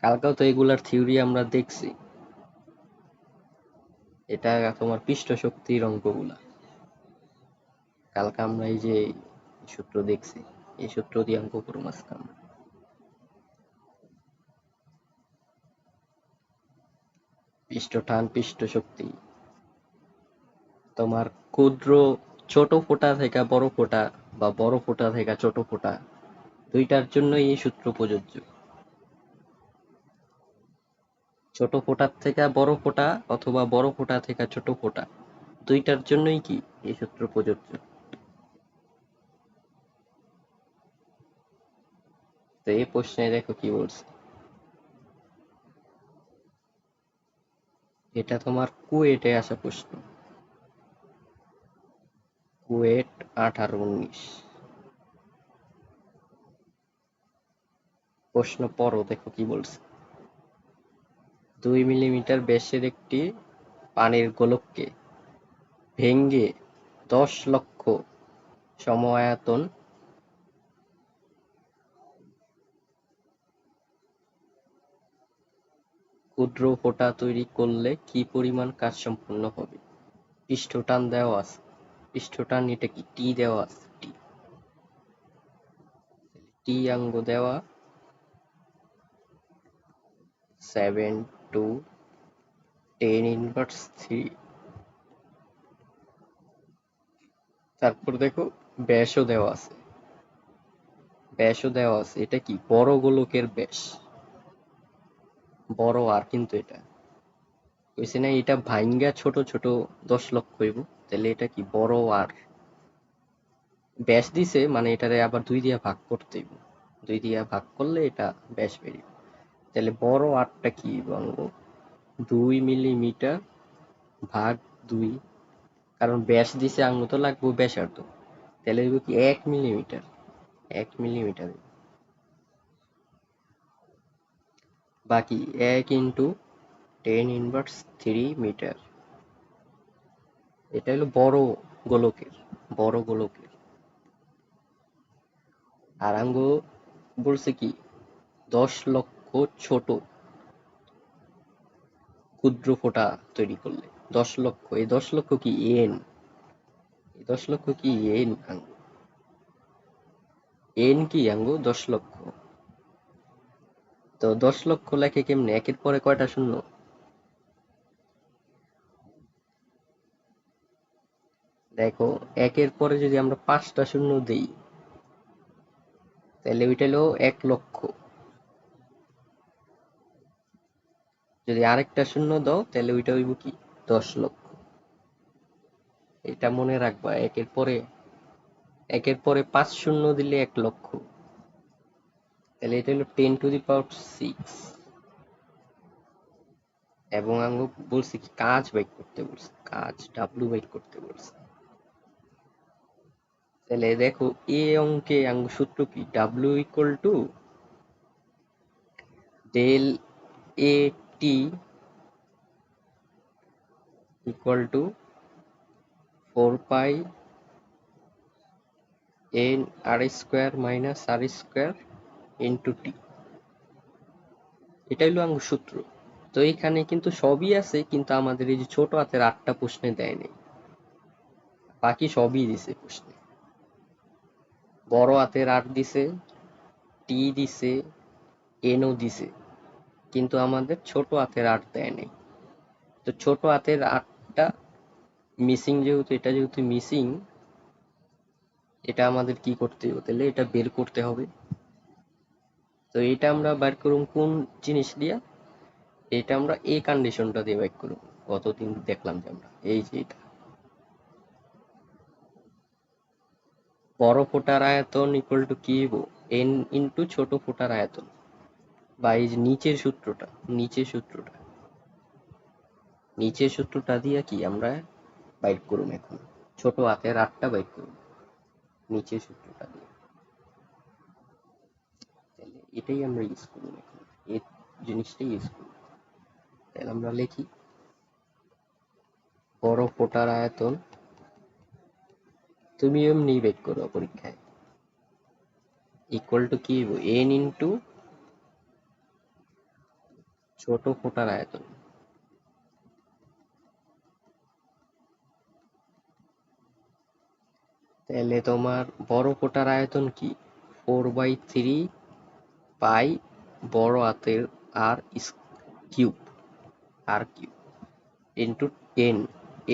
কালকেও তো এগুলার থিওরি আমরা দেখছি। এটা তোমার পৃষ্ঠ শক্তির অঙ্কগুলা কালকে আমরা এই যে সূত্র দেখছি, এই সূত্র দিয়ে অঙ্ক করবো আজকে আমরা। পৃষ্ঠটান পৃষ্ঠ শক্তি তোমার ক্ষুদ্র ছোট ফোঁটা থেকে বড় ফোঁটা বা বড় ফোঁটা থেকে ছোট ফোঁটা দুইটার জন্য এই সূত্র প্রযোজ্য। ছোট ফোঁটার থেকে বড় ফোঁটা অথবা বড় ফোঁটা থেকে ছোট ফোঁটা দুইটার জন্যই কি এই সূত্র প্রযোজ্য। তো এই প্রশ্নে দেখো কি বলছে, এটা তোমার কুয়েটে আসা প্রশ্ন, কুয়েট 18-19। প্রশ্ন পড়ো, দেখো কি বলছে। 2 মিলিমিটার ব্যাসের একটি পানির গোলককে ভেঙে 10 লক্ষ সম-আয়তন ক্ষুদ্র ফোঁটা তৈরি করলে কি পরিমাণ কাজ সম্পন্ন হবে। পৃষ্ঠটান দেওয়া আছে, পৃষ্ঠটান এটা কি টি দেওয়া আছে, টি অঙ্গ দেওয়া 7 to 10⁻3। তারপর দেখো ব্যাসও দেওয়া আছে, ব্যাসও দেওয়া আছে, এটা কি বড় গোলকের ব্যাস, বড় আর কিন্তু এটা কইছে না এটা ভাঙ্গা ছোট ছোট 10 লক্ষ হইব, তাহলে এটা কি বড় আর ব্যাস দিছে মানে এটারে আবার 2 দিয়া ভাগ করতে হইব, 2 দিয়া ভাগ করলে এটা ব্যাস বেরিয়ে। তাহলে বড় আরটা কি বাংলো 2 মিলিমিটার ভাগ 2, কারণ ব্যাস দিছে আঙ্গু তো লাগবো ব্যাসার্ধ, তাহলে হইব কি 1 মিলিমিটার, 1 মিলিমিটার বাকি 1 ইন্টু 10⁻³ মিটার। এটা হলো বড় গোলকের, বড় গোলকের। আর আঙ্গু বলছে কি 10 লক্ষ ছোট ক্ষুদ্র ফোঁটা তৈরি করলে 10 লক্ষ, এই 10 লক্ষ কি এন, এই 10 লক্ষ কি এন আঙ্গু, এন কি আঙ্গু 10 লক্ষ। তো 10 লক্ষ লেখে কেমনে, একের পরে কয়টা শূন্য, দেখো একের পরে যদি আমরা 5টা শূন্য দেই তাহলে ওইটা হলো 1 লক্ষ, যদি আরেকটা শূন্য দাও তাহলে ওইটা হইব কি 10 লক্ষ। এটা মনে রাখবা, একের পরে 5 শূন্য দিলে 1 লক্ষ, তাহলে এটা হলো 10⁶। এবং আঙ্গু বলছি কি কাজ বাইর করতে বলছে, কাজ ডাব্লু বাইর করতে বলছে। তাহলে দেখো এ অঙ্কে আঙ্গু সূত্র কি, W equal to del A T equal to 4 pi N R square minus R square into T, এটা হলো আঙ্গু সূত্র। তো এইখানে কিন্তু সবই আছে, কিন্তু আমাদের এই যে ছোট হাতের 8টা প্রশ্নে দেয়নি, বাকি সবই দিছে প্রশ্নে। বড় হাতের 8 দিছে, টি দিছে, এনও দিছে, কিন্তু আমাদের ছোট হাতের 8 দেয় নাই। তো ছোট হাতের 8টা মিসিং, যেহেতু এটা যেহেতু মিসিং, এটা আমাদের কি করতে হবে, তাহলে এটা বের করতে হবে। তো এটা আমরা বের করুম কোন জিনিস দিয়া, এটা আমরা এই কন্ডিশনটা দিয়ে বের করুম, কতদিন দেখলাম যে আমরা এই যে এটা বড় ফোঁটার আয়তন ইকুয়াল টু কি হইব, এন ইন্টু ছোট ফোঁটার আয়তন, বা এই যে নিচের সূত্রটা দিয়া কি আমরা বাইর করুম এখন, ছোট হাতের 8টা বাইর করুম নিচের সূত্রটা দিয়ে। তাহলে এটাই আমরা ইউজ করুম এখন, এই জিনিসটাই ইউজ করুম। তাহলে আমরা লিখি বড় ফোঁটার আয়তন, তুমি এমনি বের করো পরীক্ষায়, ইকুয়াল টু কি হইব এন ইন্টু ছোট ফোঁটার আয়তন। তাহলে তোমার বড় ফোঁটার আয়তন কি? 4/3 পাই বড় হাতের আর কিউব, আর কিউব ইন্টু 10।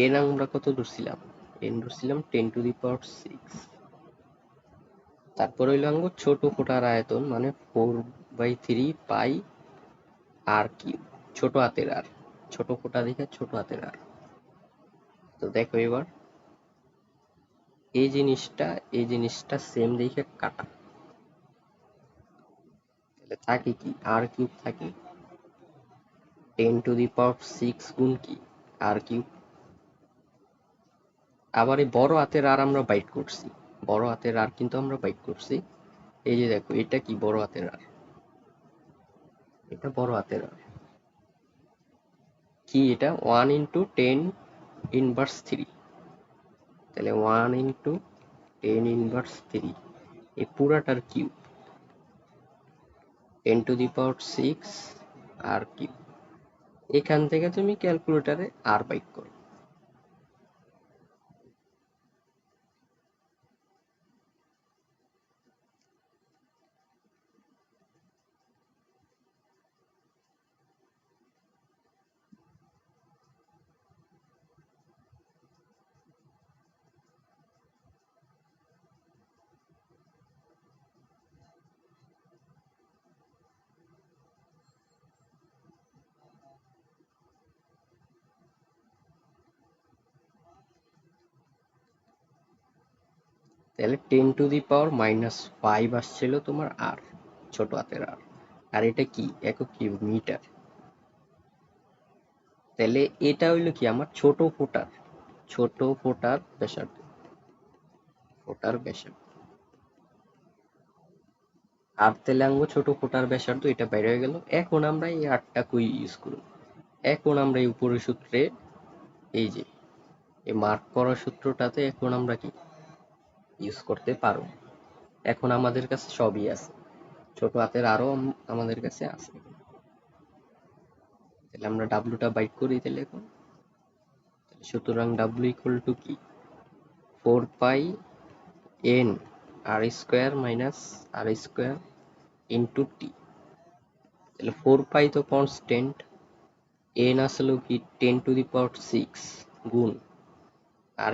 এন আমরা কত ধরছিলাম? এন ধরছিলাম 10⁶। তারপর হইল আঙ্গ ছোট ফোঁটার আয়তন মানে 4/3 পাই আর কিউব, ছোট হাতের আর, ছোট ফোঁটা দেখে ছোট হাতের আর। তো দেখো এবার এই জিনিসটা সেম দেখে কাটা। তাহলে থাকে কি? আর কিউব থাকে 10⁶ গুণ কি? আর কিউব। আবার এই বড় হাতের আর আমরা বাইট করছি, বড় হাতের আর কিন্তু আমরা বাইট করছি। এই যে দেখো এটা কি? বড় হাতের আর, এটা বড় হাতের আর কি? এটা 1 × 10⁻³ তাহলে 1 × 10⁻³ এই পুরাটার কিউব 10⁶ আর কিউব। এখান থেকে তুমি ক্যালকুলেটারে আর বাইট করো। তাহলে 10⁻⁻5 আসছিল তোমার আর, ছোট হাতের আর। আর এটা কি? একক কি? মিটার। তাহলে এটা হইলো কি? আমার ছোট ফোঁটার, ছোট ফোঁটার ব্যাসার্ধ, ফোঁটার ব্যাসার্ধ। আর তাহলে আঙ্গ ছোট ফোঁটার ব্যাসার্ধ এটা বাইরে হয়ে গেল। এখন আমরা এই আরটা কই ইউজ করব? এখন আমরা এই উপরের সূত্রে, এই যে এই মার্ক করা সূত্রটাতে এখন আমরা কি ইউজ করতে পারবো? এখন আমাদের কাছে সবই আছে, ছোট হাতের আরো আমাদের কাছে আছে। তাহলে আমরা ডাব্লুটা বাইট করি তাহলে এখন। সুতরাং ডাব্লু ইকুয়াল টু কি? 4πn r² into T. তাহলে 4π তো কনস্ট্যান্ট, n আসলে কি 10⁶ গুণ r²,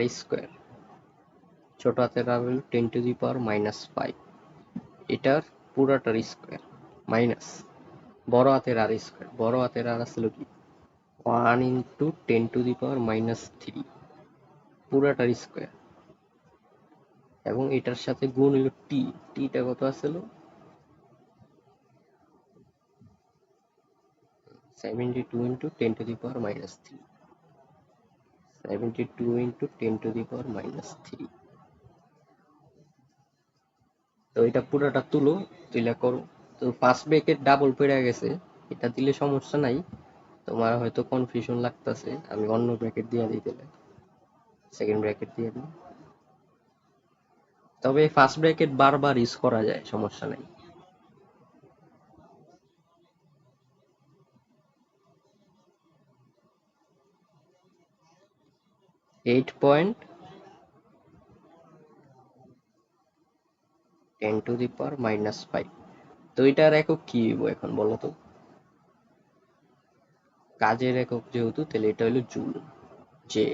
ছোট হাতের আর হলো 10⁻⁻5, এটার পুরাটার স্কোয়ার মাইনাস বড় হাতের আর স্কোয়ার, বড় হাতের আর আসলে কি 1 × 10⁻³ পুরাটার স্কোয়ার, এবং এটার সাথে গুণ হলো টি। টিটা কত আসলো? 72 × 10⁻³ 72 × 10⁻³। তো এটা পুরাটা তুলো, তুইলা করো। তো ফার্স্ট ব্র্যাকেট ডাবল পড়ে গেছে, এটা দিলে সমস্যা নাই। তোমার হয়তো কনফিউশন লাগতেছে, আমি অন্য ব্র্যাকেট দিয়ে দিই, তাহলে সেকেন্ড ব্র্যাকেট দিয়ে দিই। তবে ফার্স্ট ব্র্যাকেট বারবার ইউজ করা যায়, সমস্যা নাই। 8.10⁻⁵। তো এটার একক কি হইব এখন বলো তো? কাজের একক যেহেতু, তাহলে এটা হলো জুল, যে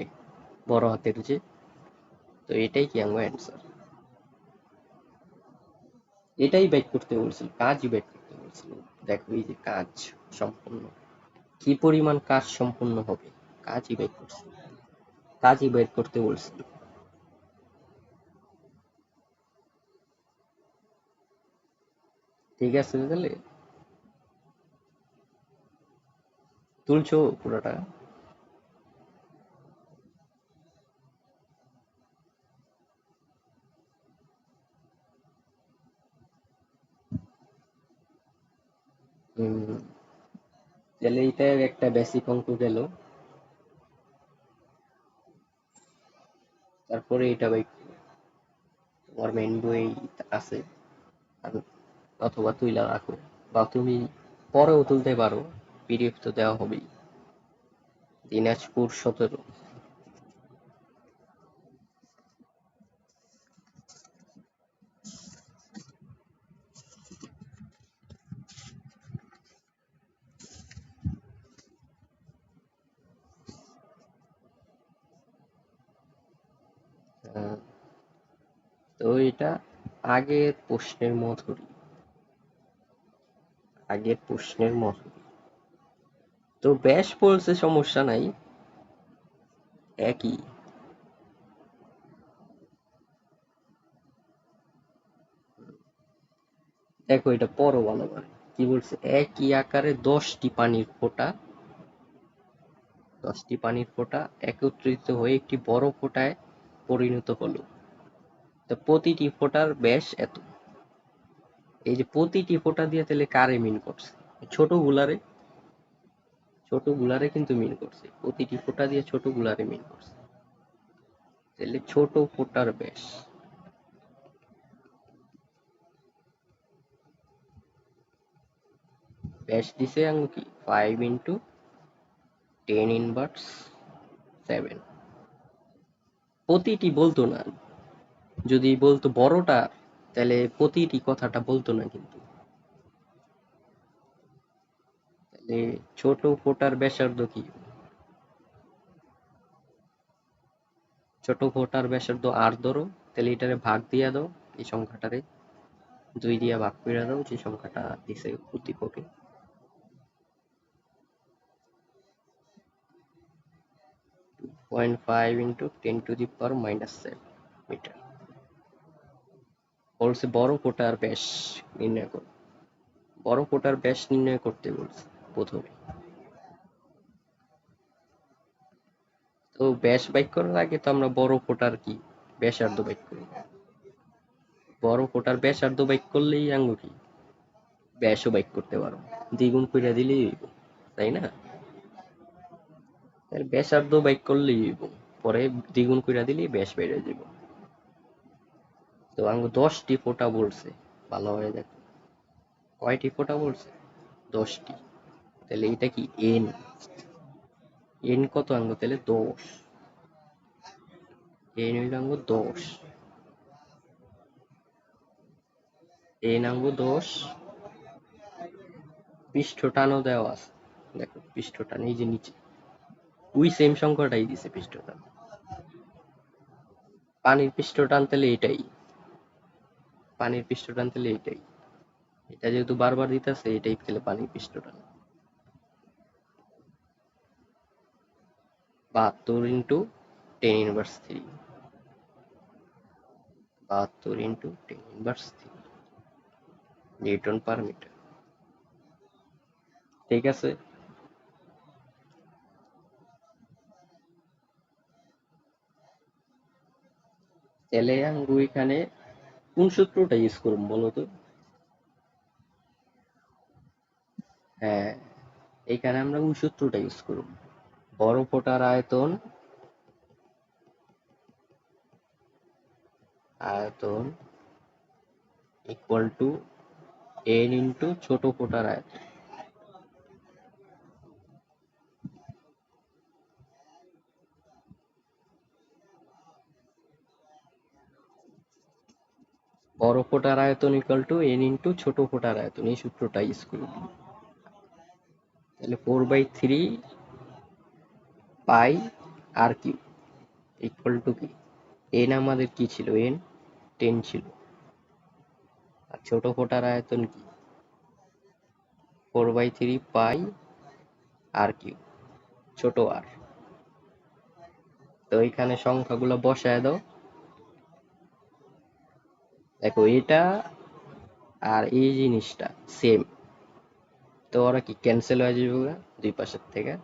বড় হাতের যে। তো এটাই কি আমার অ্যান্সার? এটাই বের করতে বলছিল, কাজই বের করতে বলছিল। দেখো এই যে কাজ সম্পূর্ণ, কি পরিমাণ কাজ সম্পূর্ণ হবে, কাজই বের করছে, কাজই বের করতে বলছিল। ঠিক আছে তাহলে তুলছো পুরোটা? হম, তাহলে এটা একটা বেসিক অঙ্ক গেল। তারপরে এটা ভাই তোমার মেইন বই আছে, আর অথবা তুইলা রাখো, বা তুমি পরেও তুলতে পারো, পিডিএফ তো দেওয়া হবেই। দিনাজপুর 17। তো এটা আগের প্রশ্নের মধুরী। আগের প্রশ্নের মধুরী। তো ব্যাস বলছে সমস্যা নাই, একই। দেখো এটা পরও ভালো করে কি বলছে, একই আকারে 10টি পানির ফোঁটা একত্রিত হয়ে একটি বড় ফোঁটায় পরিণত হলো। তো প্রতিটি ফোঁটার ব্যাস এত। এই যে প্রতিটি ফোঁটা দিয়ে তাহলে কারে মিন করছে? ছোট গুলারে কিন্তু মিন করছে, প্রতিটি ফোঁটা দিয়ে ছোট গুলারে মিন করছে। তাহলে ছোট ফোঁটার ব্যাস, দিছে আঙ্গু কি 5 × 10⁻⁷। প্রতিটি বলতো না, যদি বলতো বড়টা তাহলে প্রতিটি কথাটা বলতো না কিন্তু। তাহলে ছোট ফোঁটার ব্যাসার্ধ কি? ছোট ফোঁটার ব্যাসার্ধ আর ধরো, তাহলে এটারে ভাগ দিয়া দাও, এই সংখ্যাটারে 2 দিয়া ভাগ করে দাও, যে সংখ্যাটা দিছে উদ্দীপকে। 2.5 × 10⁻⁷ মিটার। বলছে বড় ফোঁটার ব্যাস নির্ণয় করো। বড় ফোঁটার ব্যাস নির্ণয় করতে বলছে প্রথমে। তো ব্যাস বাইর করার আগে তো আমরা বড় ফোঁটার কি ব্যাসার্ধ বাইর করি। বড় ফোঁটার ব্যাসার্ধ বাইর করলেই আঙ্গু কি ব্যাসও বাইর করতে পারো, দ্বিগুণ কইরা দিলেই হইব, তাই না? তাহলে ব্যাসার্ধ বাইর করলেই হইব, পরে দ্বিগুণ কইরা দিলেই ব্যাস বেড়ে যাব। তো আঙ্গু 10টি ফোঁটা বলছে, ভালো হয়ে দেখো কয়টি ফোঁটা বলছে, 10টি। তাহলে এটা কি এন, এন কত আঙ্গু, তাহলে 10, এন হইল আঙ্গু 10, এন আঙ্গু 10। পৃষ্ঠটানও দেওয়া আছে, দেখো পৃষ্ঠটান এই যে নিচে ওই সেম সংখ্যাটাই দিছে পৃষ্ঠটান। পানির পৃষ্ঠটান তাহলে এটাই, পানির পৃষ্ঠটান তাহলে এটাই, এটা যেহেতু বারবার দিতেছে এটাই তাহলে পানির পৃষ্ঠটান। 72 × 10⁻³ 72 × 10⁻³ নিউটন পার মিটার। ঠিক আছে, তাহলে আঙ্গু এখানে কোন সূত্রটা ইউজ করুম বলো তো? হ্যাঁ, এখানে আমরা ওই সূত্রটা ইউজ করব। বড় ফোঁটার আয়তন, আয়তন ইকুয়াল টু এন ইন্টু ছোট ফোঁটার আয়তন। বড় ফোঁটার আয়তন ইকুয়াল টু এন ইন্টু ছোট ফোঁটার আয়তন, এই সূত্রটা ইউজ করব। তাহলে 4/3 পাই আর কিউ ইকুয়াল টু কি, এন আমাদের কি ছিল, এন 10 ছিল, আর ছোট ফোঁটার আয়তন কি 4/3 পাই আর কিউ, ছোট আর। তো এখানে সংখ্যাগুলো বসায় দাও, দেখো এটা আর এই জিনিসটা সেম, তো ওরা কি ক্যান্সেল হয়ে যাবে দুই পাশের থেকে।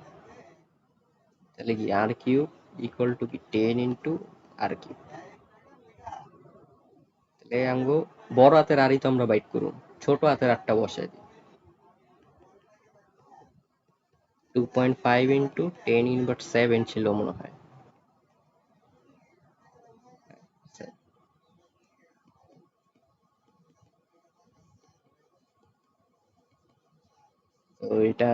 তাহলে কি আর কিউব ইকুয়াল টু কি 10 ইন্টু আর কিউব। তাহলে আঙ্গো বড় হাতের আরই তো আমরা বাইট করুন, ছোট হাতের আরটা বসাই দিই। 2.5 ইন্টু 10⁻⁷ ছিল মনে হয়। তো এটা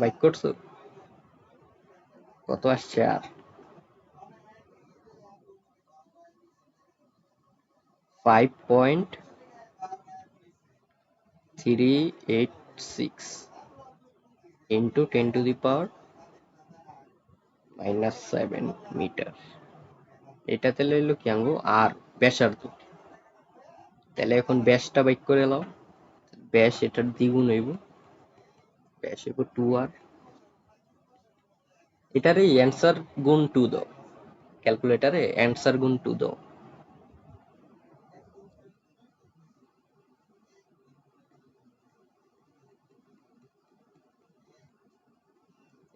বাইক করছো? কত আসছে আর? 5.386 into 10 to the power -7 metre. এটা তাহলে হইলো কি আঙ্গো আর ব্যাসার্ধ। তাহলে এখন ব্যাসটা বাইক করে নাও। ব্যাস এটার দ্বিগুণ হইব, ব্যাস হইব 2r। এটারে অ্যান্সার গুণ 2 দাও, ক্যালকুলেটারে অ্যান্সার গুণ 2 দাও।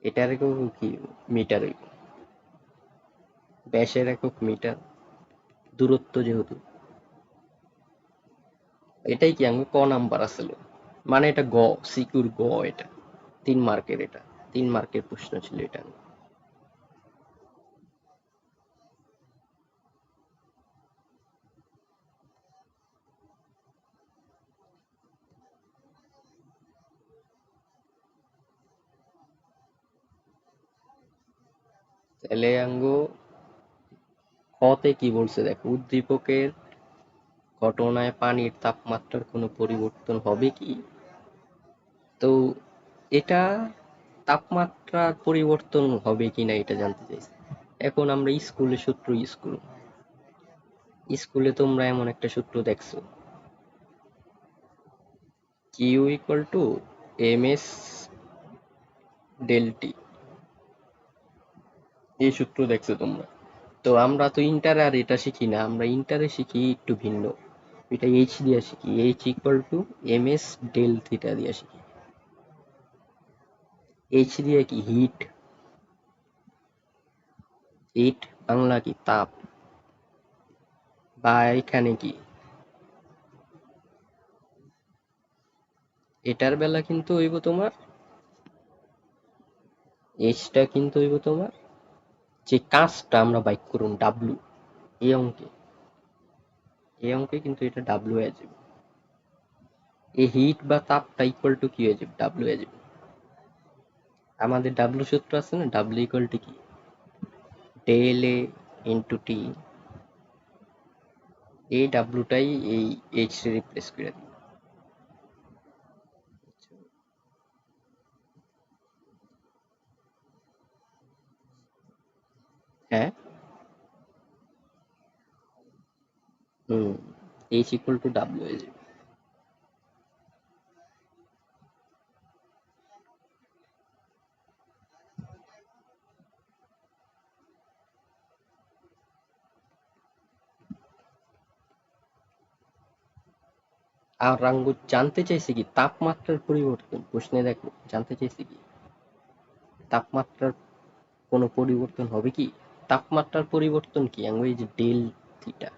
এটার একক কি মিটার হইব, ব্যাসের একক মিটার, দূরত্ব যেহেতু। এটাই কি আঙ্গো ক নাম্বার আসলো, মানে এটা গ, সিকিউর গ। এটা 3 মার্কের, এটা 3 মার্কের প্রশ্ন ছিল এটা। তাহলে আঙ্গো খতে কি বলছে দেখো, উদ্দীপকের ঘটনায় পানির তাপমাত্রার কোনো পরিবর্তন হবে কি? তো এটা তাপমাত্রার পরিবর্তন হবে কিনা এটা জানতে চাইছি। এখন আমরা স্কুলে সূত্র স্কুলে তোমরা এমন একটা সূত্র দেখছো, Q equal to M S del T, এই সূত্র দেখছো তোমরা। তো আমরা তো ইন্টারে আর এটা শিখি না, আমরা ইন্টারে শিখি একটু ভিন্ন। এটা এইচ দিয়ে শিখি, H equal to M S del theta দিয়ে শিখি। এইচ দিয়ে কি হিট, হিট বাংলা কি তাপ, বা এখানে কি এটার বেলা কিন্তু হইব তোমার, এইচটা কিন্তু হইব তোমার যে কাজটা আমরা বাইক করুন ডাব্লু, এই অঙ্কে, এই অঙ্কে কিন্তু এটা ডাব্লু হয়ে যাবে। এই হিট বা তাপটা ইকুয়াল টু কি হয়ে যাবে, ডাব্লু হয়ে যাবে। আমাদের ডাব্লু সূত্র আছে না, ডাব্লু ইকুয়াল টু কি, ডেল এ ইন্টু টি। এই ডাব্লুটাই এই এইচ রে রিপ্লেস করে দিই। হ্যাঁ, হুম, এইচ ইকুয়াল টু ডাব্লু হয়ে যাবে। আর রাঙ্গু জানতে চাইছে কি তাপমাত্রার পরিবর্তন, প্রশ্নে দেখো জানতে চাইছে কি তাপমাত্রার কোনো পরিবর্তন হবে কি? তাপমাত্রার পরিবর্তন কি আঙ্গো এই যে ডেল থিটা,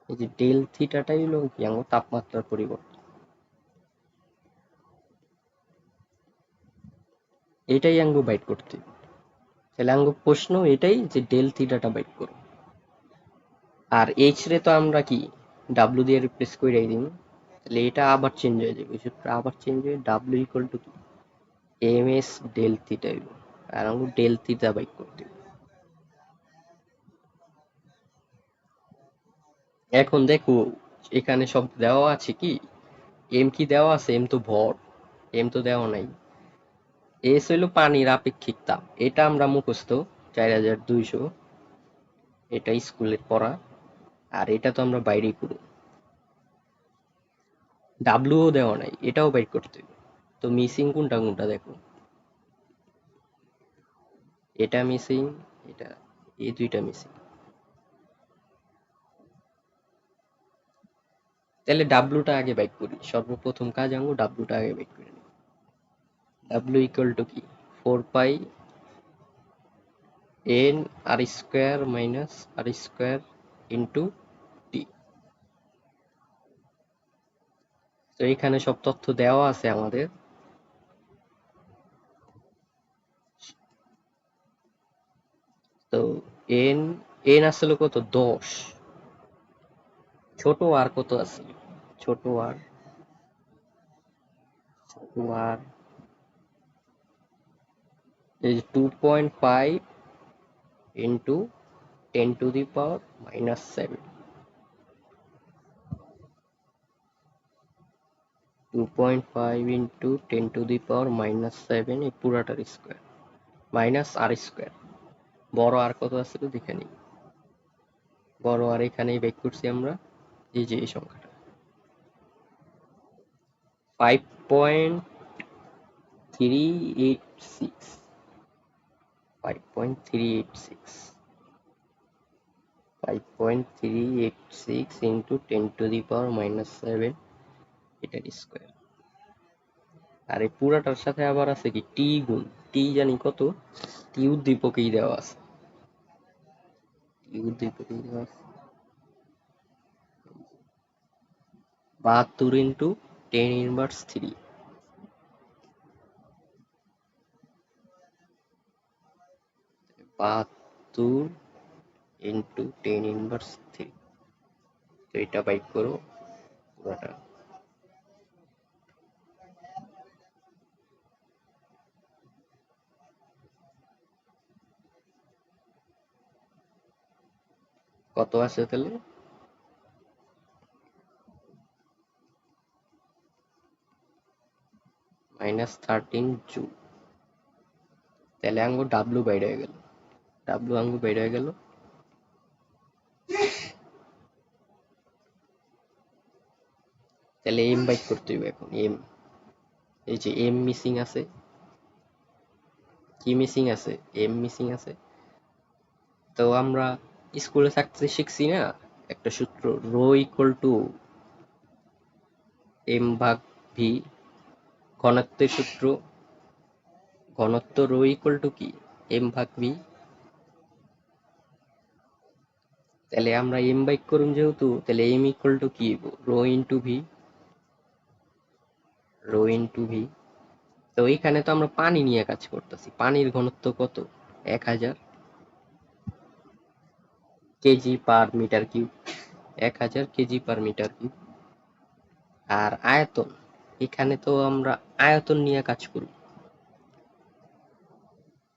এই যে ডেল থিটাটাই হলো কি আঙ্গো তাপমাত্রার পরিবর্তন। এটাই আঙ্গো বাইট করতে হবে। তাহলে আঙ্গো প্রশ্ন এটাই যে ডেল থিটাটা বাইট করো। আর এইচ রে তো আমরা কি ডাব্লু দিয়ে রিপ্লেস করে দিই, তাহলে এটা আবার চেঞ্জ হয়ে যাবে, সূত্র আবার চেঞ্জ হয়ে ডাব্লু ইকুয়াল টু কি এম এস ডেল থিটা হইব। আর আঙ্গো ডেল থিটা বাইট করতে হবে। এখন দেখো এখানে সব দেওয়া আছে কি, এম কি দেওয়া আছে, এম তো ভর, এম তো দেওয়া নাই। এস হইলো পানির আপেক্ষিক তাপ, এটা আমরা মুখস্থ 4200, এটা স্কুলের পড়া। আর এটা তো আমরা বাইরেই করব, ডাব্লুও দেওয়া নাই, এটাও বাইর করতে হবে। তো মিসিং কোনটা কোনটা দেখো, এটা মিসিং, এটা, এই দুইটা মিসিং। তাহলে ডাব্লুটা আগে বাইক করি, সর্বপ্রথম কাজ আঙ্গো ডাব্লুটা আগে বাইক করি। ডাব্লু ইকুয়াল টু কি 4 pi N R square minus R square into টি। তো এখানে সব তথ্য দেওয়া আছে আমাদের। তো এন, এন আসলে কত 10, ছোট আর কত আছে, ছোট আর, ছোট আর is 2.5 into 10 to the power minus 7. 2.5 into 10 to the power minus 7 এই পুরাটার স্কোয়ার মাইনাস আর স্কোয়ার। বড় আর কত আছে তো দেখে নিই। বড় আর এখানেই বের করছি আমরা, এই যে এই সংখ্যাটা 5.386 5.386 5.386 into 10 to the power minus 7 এটার স্কোয়ার। আর এই পুরাটার সাথে আবার আছে কি টি গুণ, টি জানি কত, টি উদ্দীপকেই দেওয়া আছে, টি উদ্দীপকেই দেওয়া আছে 72 into 10 inverse 3। 72 into 10 inverse 3। তো এটা বাইক করো পুরাটা। কত আসে তাহলে? -13 জুল। তাহলে আঙ্গু ডাব্লু বাইরে হয়ে গেল, ডাব্লু আঙ্গু বাইরে হয়ে গেল। তাহলে এম বাইক করতে হবে এখন, এম। এই যে এম মিসিং আছে, কি মিসিং আছে? এম মিসিং আছে। তো আমরা স্কুলে থাকতে শিখছি না একটা সূত্র, রো ইকুয়াল টু এম ভাগ ভি, ঘনত্বের সূত্র। ঘনত্ব রো ইকুয়াল টু কি? এম ভাগ ভি। তাহলে আমরা এম বাইক করুন যেহেতু, তাহলে এম ইকুয়াল টু কি? Rho into V, rho into V. তো এখানে তো আমরা পানি নিয়ে কাজ করতেছি, পানির ঘনত্ব কত? 1000 KG per metre cube, 1000 KG per metre cube. আর আয়তন, এখানে তো আমরা আয়তন নিয়ে কাজ করি।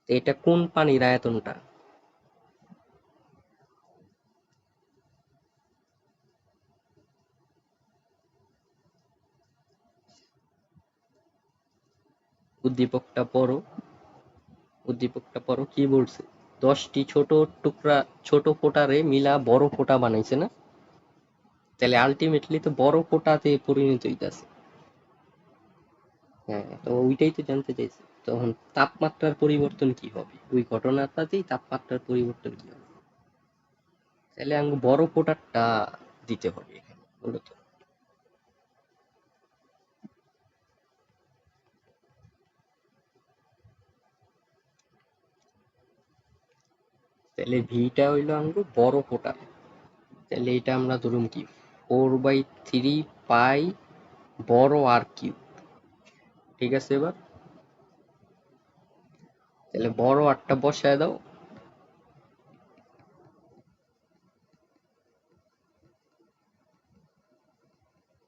এটা কোন পানির আয়তনটা? উদ্দীপকটা পড়ো, উদ্দীপকটা পড়ো কি বলছে? 10টি ছোট টুকরা, ছোট ফোঁটারে মিলা বড় ফোঁটা বানাইছে না? তাহলে আলটিমেটলি তো বড় ফোঁটাতে পরিণত হইতাছে। হ্যাঁ, তো ওইটাই তো জানতে চাইছি। তখন তাপমাত্রার পরিবর্তন কি হবে? ওই ঘটনাটাতেই তাপমাত্রার পরিবর্তন কি হবে? তাহলে আমি বড় ফোঁটারটা দিতে হবে এখানে মূলত। তাহলে ভিটা হইলো আঙ্গু বড় ফোঁটা। তাহলে এটা আমরা ধরুন কি 4/3 পাই বড় আর কিউব। ঠিক আছে, এবার তাহলে বড় আরটা বসায় দাও।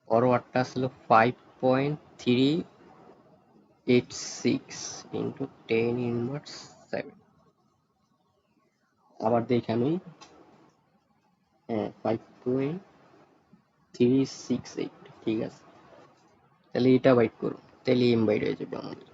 বড় আরটা আসলে 5.386 ইন্টু 10 ইনভার্স 7। আবার দেখে আমি, হ্যাঁ 5.368, ঠিক আছে। তাহলে এটা বাইট করো, তাহলে এম বাইট হয়ে যাবে আমাদের।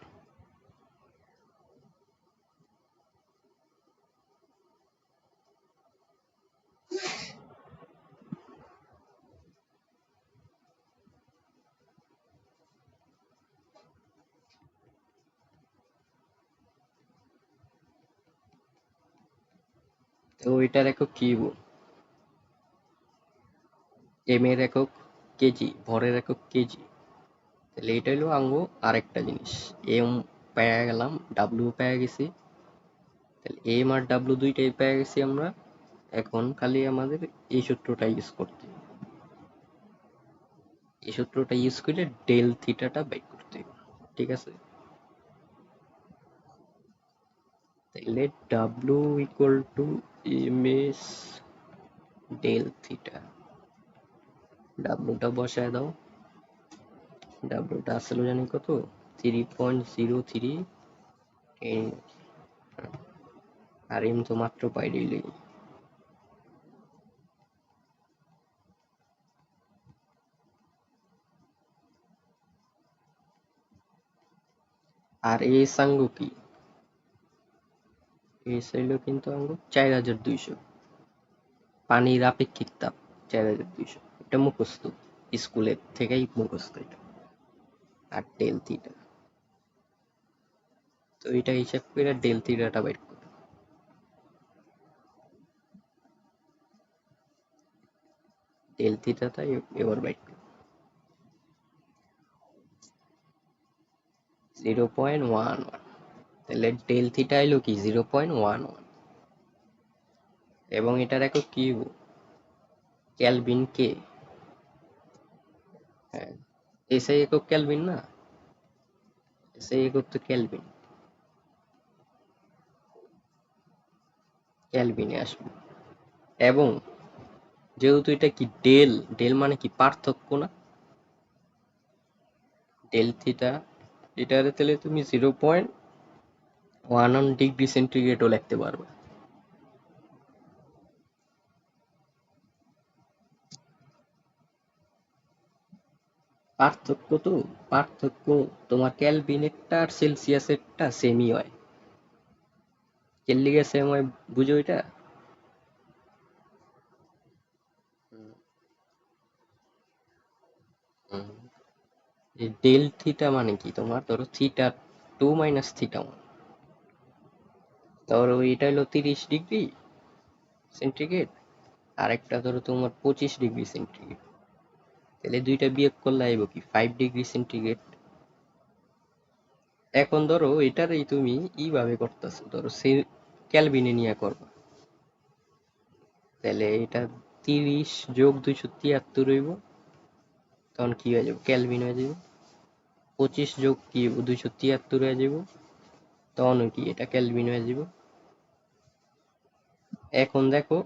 তো এটার একক কি? এম এর একক কেজি, ভরের একক কেজি। তাহলে এটা হলো আঙ্গো আরেকটা জিনিস, এম পেয়ে গেলাম, ডাব্লিউ পেয়ে গেছি। তাহলে এম আর ডাব্লিউ দুইটাই পেয়ে গেছি আমরা। এখন খালি আমাদের এই সূত্রটা ইউজ করতে হবে। এই সূত্রটা ইউজ করে ডেল থিটাটা বের করতে হবে, ঠিক আছে। তাহলে W equal to M S del theta. ডাব্লিউটা বসায় দাও। ডাব্লিউটা আসলে জানি কত? 3.03 আর এম তো মাত্র পাই দিলেই। আর এ সাঙ্গ কি? এস হইল কিন্তু আঙ্গ 4200, পানির আপেক্ষিক তাপ 4200, এটা মুখস্থ, স্কুলের থেকেই মুখস্থ এটা। আর ডেল থিটা, তো এটা হিসাব করে ডেল থিটাটা বের করো। ডেল থিটাটা এবার বের করো 0.11, তাহলে ডেল থিটা এলো কি 0.11, এবং এটার একক কি ক্যালভিন কে। হ্যাঁ, এসআই একক ক্যালভিন না, এসআই একক তো ক্যালভিন, ক্যালভিনে আসবে। এবং যেহেতু এটা কি ডেল, ডেল মানে কি পার্থক্য না, ডেল থিটা, এটারে তাহলে তুমি 0.11 ডিগ্রি সেন্টিগ্রেডও লিখতে পারবে। পার্থক্য তো, পার্থক্য তোমার ক্যালভিনেরটা আর সেলসিয়াসেরটা সেমই হয়। কেল্লিগে সেম হয়, বুঝো এটা? হুম। এই ডেল থিটা মানে কি, তোমার ধরো থিটা 2 মাইনাস থিটা 1, ধরো এটা হলো 30 ডিগ্রি সেন্টিগ্রেড, আর একটা ধরো তোমার 25 ডিগ্রি সেন্টিগ্রেড, তাহলে দুইটা বিয়োগ করলে আইব কি 5 ডিগ্রি সেন্টিগ্রেড। এখন ধরো এটারই তুমি ভাবে করতেছো, ধরো সে ক্যালভিনে নিয়ে করবা, তাহলে এটা 30 যোগ 273 হইব, তখন কি হয়ে যাবে ক্যালভিন হয়ে যাবে। 25 যোগ কি 273 হয়ে যাব, তখন কি এটা ক্যালভিন হয়ে যাব। এখন দেখো,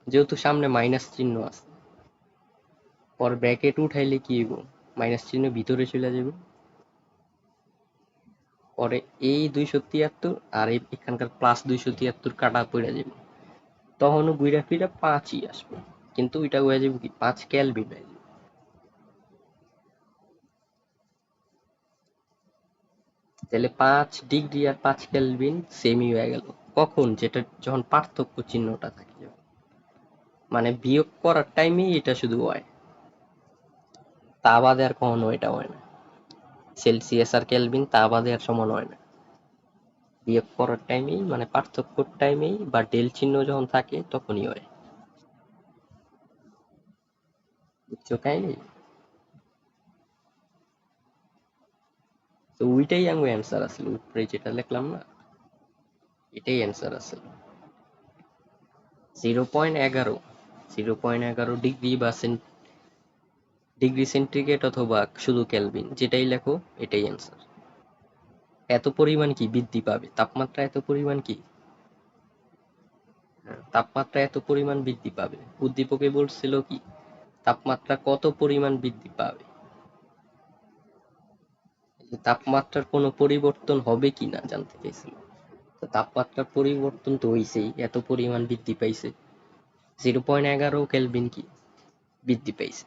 যেহেতু সামনে মাইনাস চিহ্ন আছে, পর ব্র্যাকেট উঠাইলে কি হইব, মাইনাস চিহ্ন ভিতরে চলে যাবে, পরে এই 273 আর এখানকার প্লাস 273 কাটা পড়ে যাবে, তখনও ঘুরা ফিরা 5ই আসবে, কিন্তু এটা হয়ে যাবে কি 5 ক্যালভিন হয়ে যাবে। তাহলে 5 ডিগ্রি আর 5 ক্যালভিন সেমই হয়ে গেল। কখন? যেটা যখন পার্থক্য চিহ্নটা থাকে, মানে বিয়োগ করার টাইমেই এটা শুধু হয়, তা বাদে আর কখনো এটা হয় না। সেলসিয়াস আর কেলভিন তা বাদে আর সমান হয় না, বিয়োগ করার টাইমেই, মানে পার্থক্যর টাইমেই বা ডেল চিহ্ন যখন থাকে তখনই হয়। বুঝছো কাহিনী? তো ওইটাই আমার অ্যান্সার আসলে, উপরে যেটা লিখলাম না, এটাই অ্যান্সার আছে। 0.11, 0.11 ডিগ্রি বা ডিগ্রি সেন্টিগ্রেড অথবা শুধু কেলভিন, যেটাই লেখো এটাই অ্যান্সার। এত পরিমাণ কি বৃদ্ধি পাবে, তাপমাত্রা এত পরিমাণ কি, তাপমাত্রা এত পরিমাণ বৃদ্ধি পাবে। উদ্দীপকে বলছিল কি তাপমাত্রা কত পরিমাণ বৃদ্ধি পাবে, তাপমাত্রার কোনো পরিবর্তন হবে কি না জানতে চাইছিল। তো তাপমাত্রার পরিবর্তন তো হইছেই, এত পরিমাণ বৃদ্ধি পাইছে, 0.11 কেলভিন কি বৃদ্ধি পাইছে।